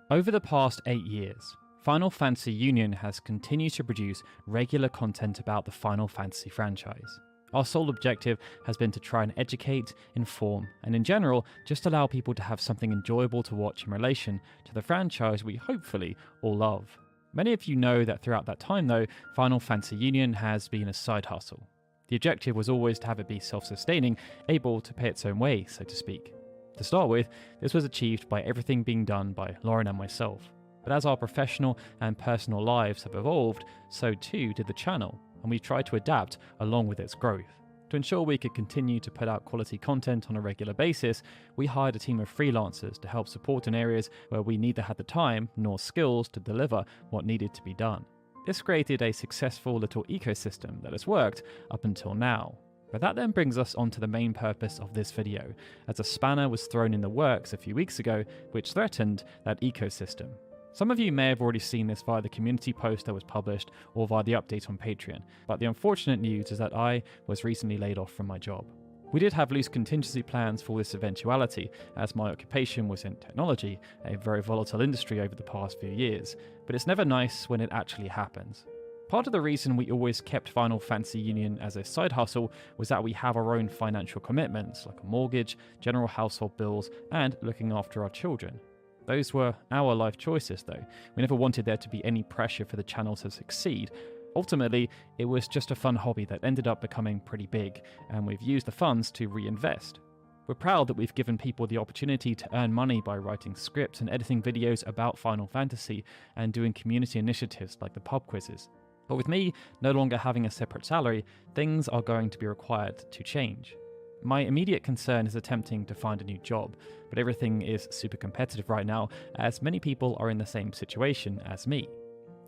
Over the past 8 years, Final Fantasy Union has continued to produce regular content about the Final Fantasy franchise. Our sole objective has been to try and educate, inform, and in general, just allow people to have something enjoyable to watch in relation to the franchise we hopefully all love. Many of you know that throughout that time though, Final Fantasy Union has been a side hustle. The objective was always to have it be self-sustaining, able to pay its own way, so to speak. To start with, this was achieved by everything being done by Lauren and myself. But as our professional and personal lives have evolved, so too did the channel, and we've tried to adapt along with its growth. To ensure we could continue to put out quality content on a regular basis, we hired a team of freelancers to help support in areas where we neither had the time nor skills to deliver what needed to be done. This created a successful little ecosystem that has worked up until now. But that then brings us on to the main purpose of this video, as a spanner was thrown in the works a few weeks ago which threatened that ecosystem. Some of you may have already seen this via the community post that was published or via the update on Patreon, but the unfortunate news is that I was recently laid off from my job. We did have loose contingency plans for this eventuality, as my occupation was in technology, a very volatile industry over the past few years, but it's never nice when it actually happens. Part of the reason we always kept Final Fantasy Union as a side hustle was that we have our own financial commitments, like a mortgage, general household bills, and looking after our children. Those were our life choices though. We never wanted there to be any pressure for the channel to succeed. Ultimately, it was just a fun hobby that ended up becoming pretty big, and we've used the funds to reinvest. We're proud that we've given people the opportunity to earn money by writing scripts and editing videos about Final Fantasy and doing community initiatives like the pub quizzes. But with me no longer having a separate salary, things are going to be required to change. My immediate concern is attempting to find a new job, but everything is super competitive right now, as many people are in the same situation as me.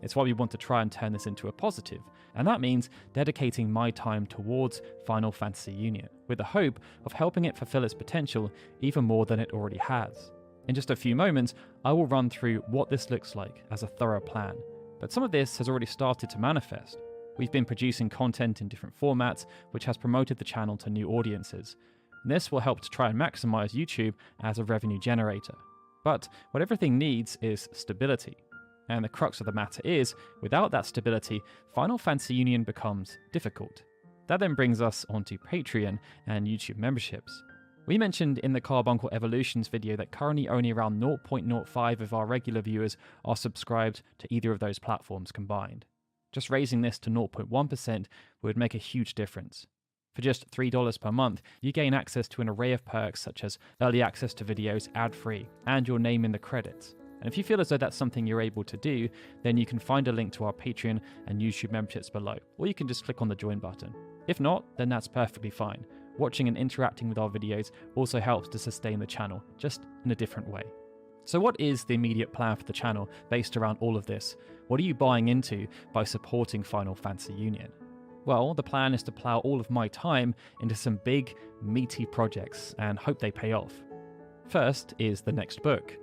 It's why we want to try and turn this into a positive, and that means dedicating my time towards Final Fantasy Union, with the hope of helping it fulfill its potential even more than it already has. In just a few moments, I will run through what this looks like as a thorough plan, but some of this has already started to manifest. We've been producing content in different formats, which has promoted the channel to new audiences. And this will help to try and maximize YouTube as a revenue generator. But what everything needs is stability. And the crux of the matter is, without that stability, Final Fantasy Union becomes difficult. That then brings us onto Patreon and YouTube memberships. We mentioned in the Carbuncle Evolutions video that currently only around 0.05 of our regular viewers are subscribed to either of those platforms combined. Just raising this to 0.1% would make a huge difference. For just $3 per month, you gain access to an array of perks such as early access to videos ad-free and your name in the credits. And if you feel as though that's something you're able to do, then you can find a link to our Patreon and YouTube memberships below, or you can just click on the join button. If not, then that's perfectly fine. Watching and interacting with our videos also helps to sustain the channel, just in a different way. So what is the immediate plan for the channel based around all of this? What are you buying into by supporting Final Fantasy Union? Well, the plan is to plow all of my time into some big, meaty projects and hope they pay off. First is the next book.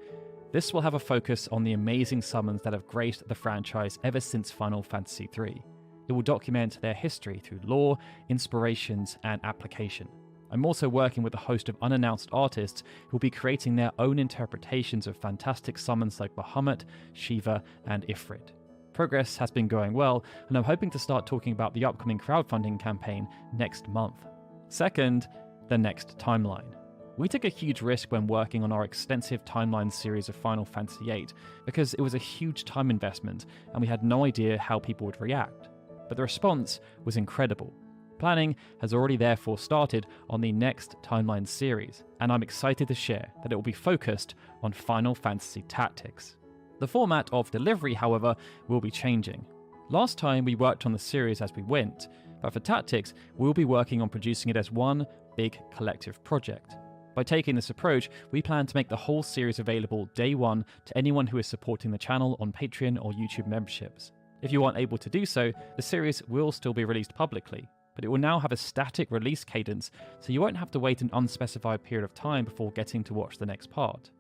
This will have a focus on the amazing summons that have graced the franchise ever since Final Fantasy III. It will document their history through lore, inspirations, and application. I'm also working with a host of unannounced artists who will be creating their own interpretations of fantastic summons like Bahamut, Shiva, and Ifrit. Progress has been going well, and I'm hoping to start talking about the upcoming crowdfunding campaign next month. Second, the next timeline. We took a huge risk when working on our extensive timeline series of Final Fantasy VIII because it was a huge time investment and we had no idea how people would react. But the response was incredible. Planning has already therefore started on the next timeline series, and I'm excited to share that it will be focused on Final Fantasy Tactics. The format of delivery, however, will be changing. Last time we worked on the series as we went, but for Tactics, we'll be working on producing it as one big collective project. By taking this approach, we plan to make the whole series available day one to anyone who is supporting the channel on Patreon or YouTube memberships. If you aren't able to do so, the series will still be released publicly, but it will now have a static release cadence, so you won't have to wait an unspecified period of time before getting to watch the next part.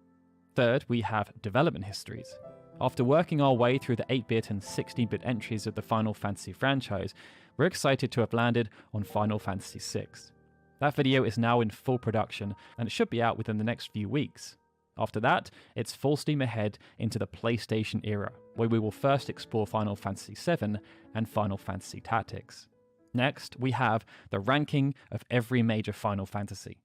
Third, we have development histories. After working our way through the 8-bit and 16-bit entries of the Final Fantasy franchise, we're excited to have landed on Final Fantasy VI. That video is now in full production, and it should be out within the next few weeks. After that, it's full steam ahead into the PlayStation era, where we will first explore Final Fantasy VII and Final Fantasy Tactics. Next, we have the ranking of every major Final Fantasy.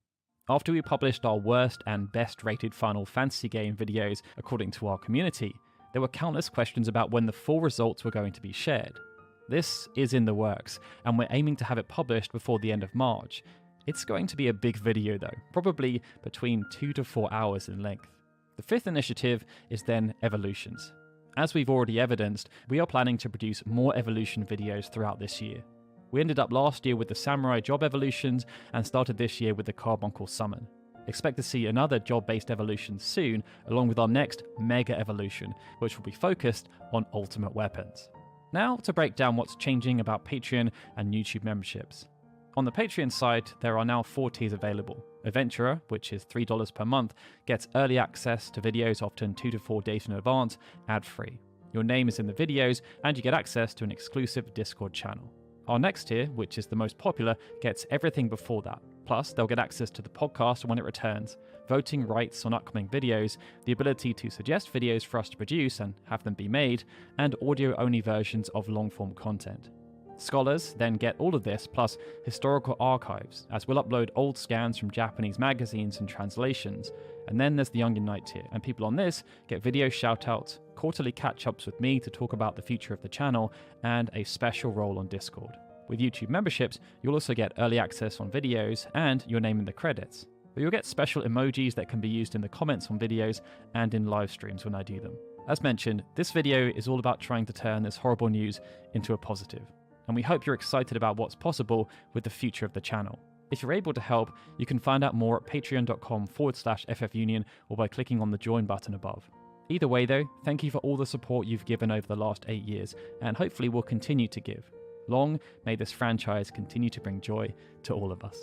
After we published our worst and best rated Final Fantasy game videos according to our community, there were countless questions about when the full results were going to be shared. This is in the works, and we're aiming to have it published before the end of March. It's going to be a big video though, probably between 2 to 4 hours in length. The fifth initiative is then Evolutions. As we've already evidenced, we are planning to produce more evolution videos throughout this year. We ended up last year with the Samurai job evolutions and started this year with the Carbuncle summon. Expect to see another job-based evolution soon, along with our next mega evolution, which will be focused on ultimate weapons. Now to break down what's changing about Patreon and YouTube memberships. On the Patreon side, there are now 4 tiers available. Adventurer, which is $3 per month, gets early access to videos often 2 to 4 days in advance, ad-free. Your name is in the videos, and you get access to an exclusive Discord channel. Our next tier, which is the most popular, gets everything before that. Plus, they'll get access to the podcast when it returns, voting rights on upcoming videos, the ability to suggest videos for us to produce and have them be made, and audio-only versions of long-form content. Scholars then get all of this, plus historical archives, as we'll upload old scans from Japanese magazines and translations. And then there's the Young Unite tier, and people on this get video shoutouts, quarterly catch-ups with me to talk about the future of the channel, and a special role on Discord. With YouTube memberships, you'll also get early access on videos and your name in the credits. But you'll get special emojis that can be used in the comments on videos and in live streams when I do them. As mentioned, this video is all about trying to turn this horrible news into a positive. And we hope you're excited about what's possible with the future of the channel. If you're able to help, you can find out more at patreon.com/ffunion or by clicking on the join button above. Either way though, thank you for all the support you've given over the last 8 years, and hopefully will continue to give. Long may this franchise continue to bring joy to all of us.